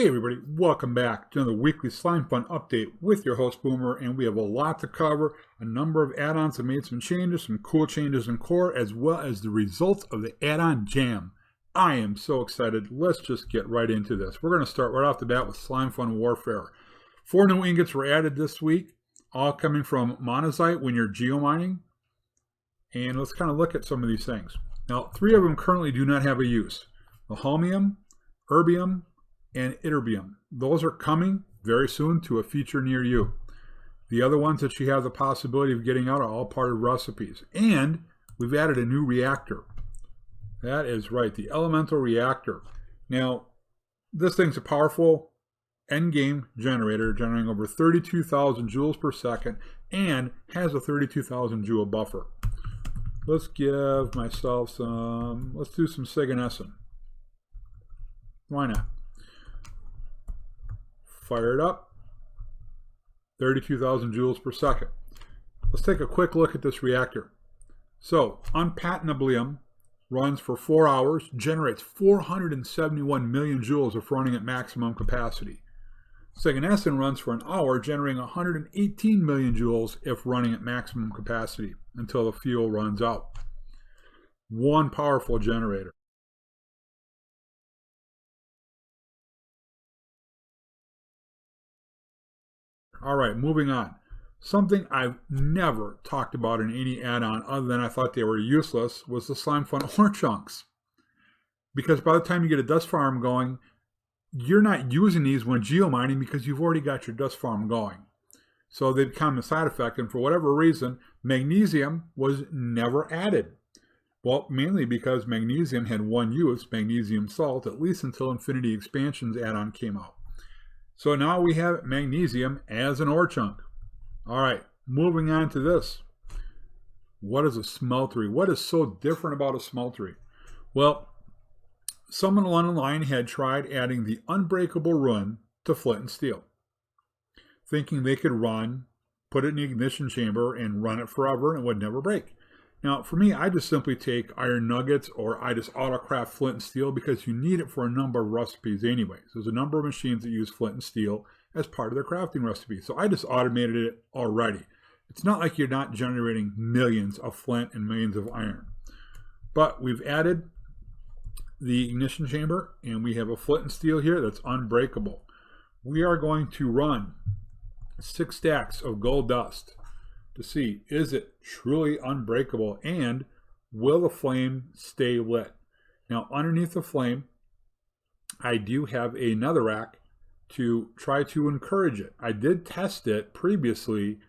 Hey everybody, welcome back to another weekly Slimefun update with your host Boomer, and we have a lot to cover. A number of add-ons have made some changes, some cool changes in core, as well as the results of the add-on jam. I am so excited. Let's just get right into this. We're going to start right off the bat with Slimefun Warfare. 4 new ingots were added this week, all coming from monazite when you're geomining. And let's kind of look at some of these things. Now, 3 of them currently do not have a use. The holmium, erbium, and ytterbium. Those are coming very soon to a feature near you. The other ones that you have the possibility of getting out are all part of recipes. And we've added a new reactor. That is right, the elemental reactor. Now, this thing's a powerful endgame generator, generating over 32,000 joules per second and has a 32,000 joule buffer. Let's give myself some, let's do some Siganessin. Why not? Fire it up, 32,000 joules per second. Let's take a quick look at this reactor. So, unpatentablium runs for 4 hours, generates 471 million joules if running at maximum capacity. Siganessin runs for an hour, generating 118 million joules if running at maximum capacity until the fuel runs out. One powerful generator. All right, moving on. Something I've never talked about in any add-on other than I thought they were useless was the Slimefun ore chunks. Because by the time you get a dust farm going, you're not using these when geomining because you've already got your dust farm going. So they become a side effect, and for whatever reason, magnesium was never added. Well, mainly because magnesium had one use, magnesium salt, at least until Infinity Expansion's add-on came out. So now we have magnesium as an ore chunk. All right, moving on to this. What is a smeltery? What is so different about a smeltery? Well, someone online had tried adding the unbreakable run to flint and steel, thinking they could put it in the ignition chamber and run it forever and it would never break. Now, for me, I just simply take iron nuggets or I just autocraft flint and steel because you need it for a number of recipes anyways. There's a number of machines that use flint and steel as part of their crafting recipe. So I just automated it already. It's not like you're not generating millions of flint and millions of iron. But we've added the ignition chamber and we have a flint and steel here that's unbreakable. We are going to run 6 stacks of gold dust to see, is it truly unbreakable and will the flame stay lit? Now, underneath the flame, I do have a netherrack to try to encourage it. I did test it previously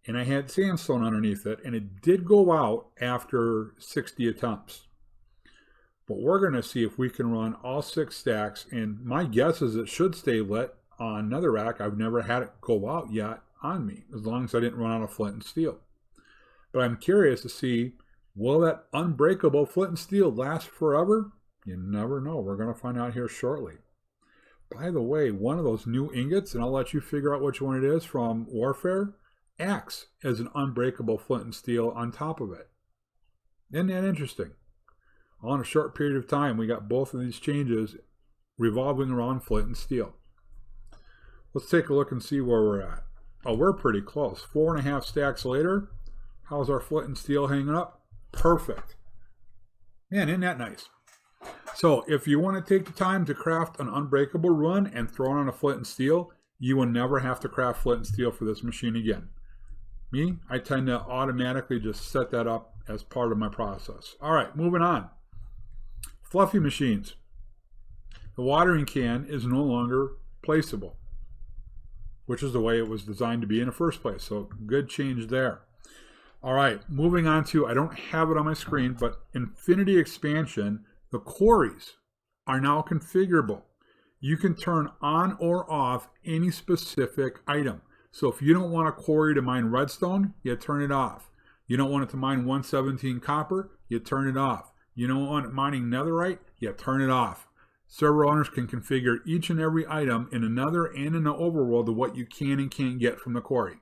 and I had sandstone underneath it and it did go out after 60 attempts. But we're going to see if we can run all 6 stacks, and my guess is it should stay lit on netherrack. I've never had it go out yet on me, as long as I didn't run out of flint and steel. But I'm curious to see, will that unbreakable flint and steel last forever? You never know. We're going to find out here shortly. By the way, one of those new ingots, and I'll let you figure out which one it is from Warfare, acts as an unbreakable flint and steel on top of it. Isn't that interesting? All in a short period of time, we got both of these changes revolving around flint and steel. Let's take a look and see where we're at. Oh, we're pretty close. 4.5 stacks later. How's our flint and steel hanging up? Perfect. Man, isn't that nice? So if you want to take the time to craft an unbreakable run and throw it on a flint and steel, you will never have to craft flint and steel for this machine again. Me, I tend to automatically just set that up as part of my process. All right, moving on. Fluffy machines. The watering can is no longer placeable, which is the way it was designed to be in the first place. So good change there. All right, moving on to, I don't have it on my screen, but Infinity Expansion, the quarries are now configurable. You can turn on or off any specific item. So if you don't want a quarry to mine redstone, you turn it off. You don't want it to mine 117 copper, you turn it off. You don't want it mining netherite, you turn it off. Server owners can configure each and every item in another and in the overworld of what you can and can't get from the quarry.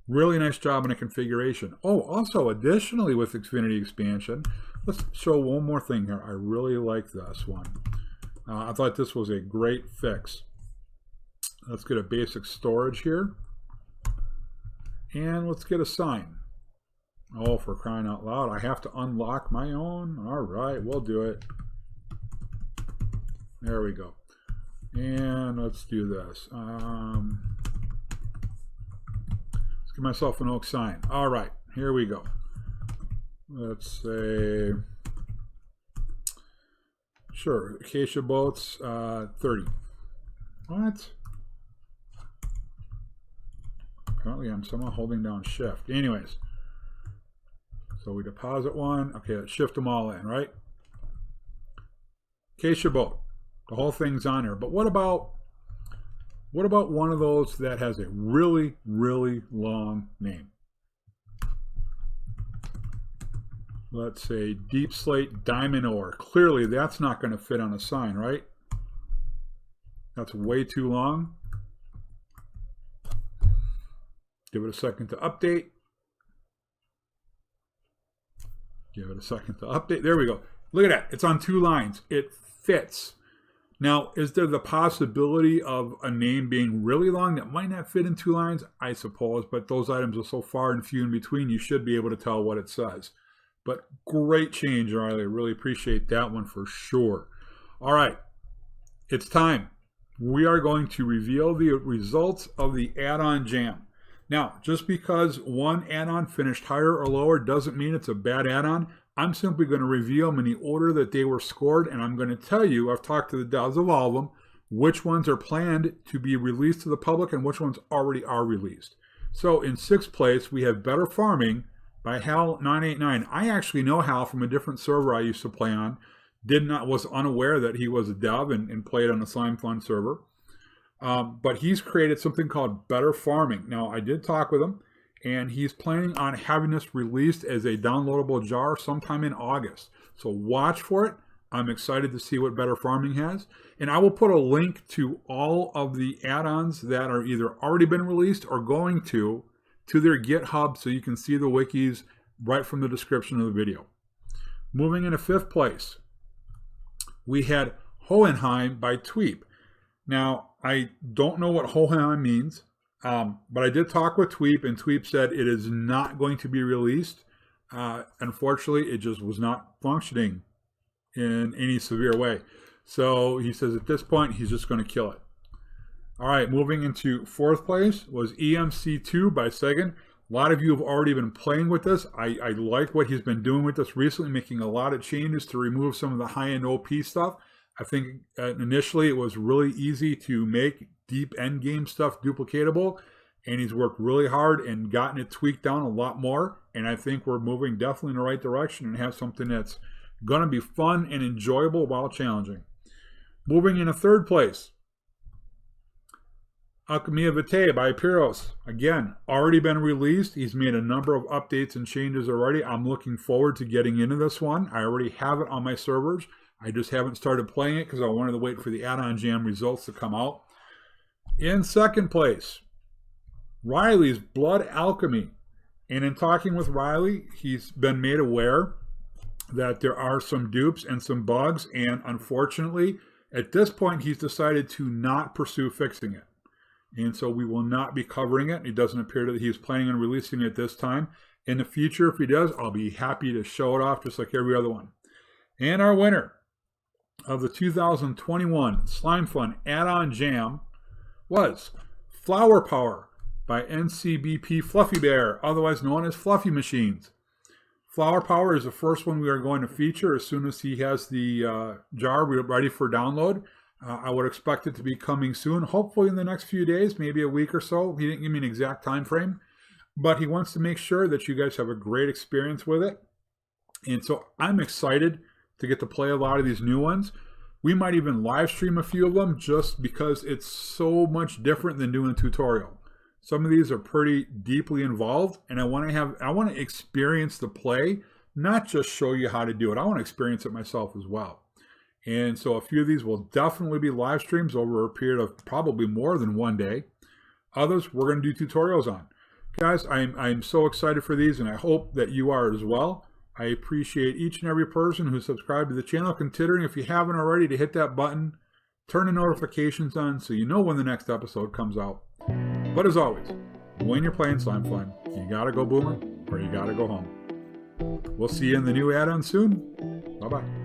Really nice job in the configuration. Oh, also additionally with Infinity Expansion, let's show one more thing here. I really like this one. I thought this was a great fix. Let's get a basic storage here. And let's get a sign. Oh, for crying out loud, I have to unlock my own. All right, we'll do it. There we go. And let's do this. Let's give myself an oak sign. All right, here we go. Let's say, sure, acacia boats, 30. What? Apparently I'm somehow holding down shift. Anyways, so we deposit one. Okay, let's shift them all in, right? Acacia boat. The whole thing's on here. But what about one of those that has a really, really long name? Let's say deep slate diamond ore. Clearly that's not going to fit on a sign, right? That's way too long. Give it a second to update. Give it a second to update. There we go. Look at that. It's on 2 lines. It fits. Now, is there the possibility of a name being really long that might not fit in 2 lines? I suppose, but those items are so far and few in between, you should be able to tell what it says. But great change, Riley. I really appreciate that one for sure. All right. It's time. We are going to reveal the results of the add-on jam. Now, just because one add-on finished higher or lower doesn't mean it's a bad add-on. I'm simply going to reveal them in the order that they were scored, and I'm going to tell you, I've talked to the devs of all of them, which ones are planned to be released to the public and which ones already are released. So in 6th place, we have Better Farming by Hal989. I actually know Hal from a different server I used to play on. Was unaware that he was a dev and played on the Slimefun server. But he's created something called Better Farming. Now, I did talk with him, and he's planning on having this released as a downloadable jar sometime in August. So watch for it. I'm excited to see what Better Farming has. And I will put a link to all of the add-ons that are either already been released or going to their GitHub so you can see the wikis right from the description of the video. Moving into 5th place, we had Hohenheim by Tweep. Now, I don't know what Hohenheim means, but I did talk with Tweep, and Tweep said it is not going to be released. Unfortunately, it just was not functioning in any severe way. So he says at this point, he's just going to kill it. All right, moving into 4th place was EMC2 by Sagan. A lot of you have already been playing with this. I like what he's been doing with this recently, making a lot of changes to remove some of the high-end OP stuff. I think initially it was really easy to make deep end game stuff duplicatable, and he's worked really hard and gotten it tweaked down a lot more. And I think we're moving definitely in the right direction and have something that's going to be fun and enjoyable while challenging. Moving into 3rd place, Alchemy Vitae by Pyros. Again, already been released. He's made a number of updates and changes already. I'm looking forward to getting into this one. I already have it on my servers. I just haven't started playing it because I wanted to wait for the add-on jam results to come out. In 2nd place, Riley's Blood Alchemy. And in talking with Riley, he's been made aware that there are some dupes and some bugs. And unfortunately, at this point, he's decided to not pursue fixing it. And so we will not be covering it. It doesn't appear that he's planning on releasing it this time. In the future, if he does, I'll be happy to show it off just like every other one. And our winner of the 2021 Slimefun add-on jam was Flower Power by NCBP Fluffy Bear, otherwise known as Fluffy Machines. Flower Power is the first one we are going to feature as soon as he has the jar ready for download. I would expect it to be coming soon, hopefully in the next few days, maybe a week or so. He didn't give me an exact time frame, but he wants to make sure that you guys have a great experience with it. And so I'm excited to get to play a lot of these new ones. We might even live stream a few of them just because it's so much different than doing a tutorial. Some of these are pretty deeply involved, and I want to experience the play, not just show you how to do it. I want to experience it myself as well. And so a few of these will definitely be live streams over a period of probably more than one day. Others we're going to do tutorials on. Guys, I'm so excited for these, and I hope that you are as well. I appreciate each and every person who subscribed to the channel. Considering, if you haven't already, to hit that button Turn the notifications on so you know when the next episode comes out. But as always, when you're playing Slimefun, you gotta go boomer or you gotta go home. We'll see you in the new add-on soon. Bye-bye.